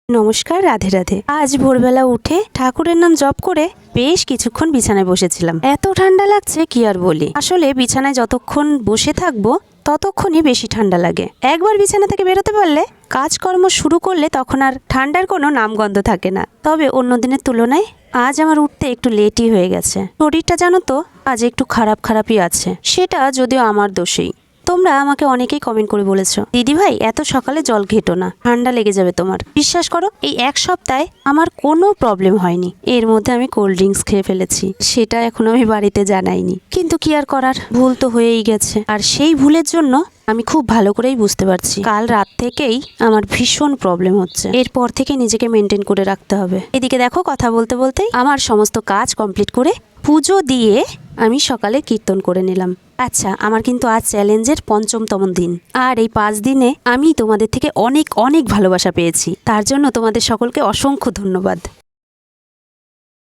নমস্কার, রাধে রাধে। আজ ভোরবেলা উঠে ঠাকুরের নাম জপ করে বেশ কিছুক্ষণ বিছানায় বসেছিলাম। এত ঠান্ডা লাগছে কি আর বলি। আসলে বিছানায় যতক্ষণ বসে থাকবো ততক্ষণই বেশি ঠান্ডা লাগে। একবার বিছানা থেকে বেরোতে পারলে কাজকর্ম শুরু করলে তখন আর ঠান্ডার কোনো নামগন্ধ থাকে না। তবে অন্য দিনের তুলনায় আজ আমার উঠতে একটু লেটই হয়ে গেছে। শরীরটা জানো তো আজ একটু খারাপই আছে। সেটা যদিও আমার দোষেই। তোমরা আমাকে অনেকেই কমেন্ট করে বলেছো, দিদি ভাই এত সকালে জল ঘেটো না, ঠান্ডা লেগে যাবে তোমার। বিশ্বাস করো, এই এক সপ্তাহে আমার কোনো প্রবলেম হয়নি। এর মধ্যে আমি কোল্ড ড্রিঙ্কস খেয়ে ফেলেছি, সেটা এখনো আমি বাড়িতে জানাইনি। কিন্তু কি আর করার, ভুল তো হয়েই গেছে। আর সেই ভুলের জন্য আমি খুব ভালো করেই বুঝতে পারছি কাল রাত থেকেই আমার ভীষণ প্রবলেম হচ্ছে। এরপর থেকে নিজেকে মেনটেন করে রাখতে হবে। এদিকে দেখো, কথা বলতে বলতেই আমার সমস্ত কাজ কমপ্লিট করে পুজো দিয়ে আমি সকালে কীর্তন করে নিলাম। আচ্ছা, আমার কিন্তু আজ চ্যালেঞ্জের ৫ম দিন। আর এই ৫ দিনে আমি তোমাদের থেকে অনেক ভালোবাসা পেয়েছি। তার জন্য তোমাদের সকলকে অসংখ্য ধন্যবাদ।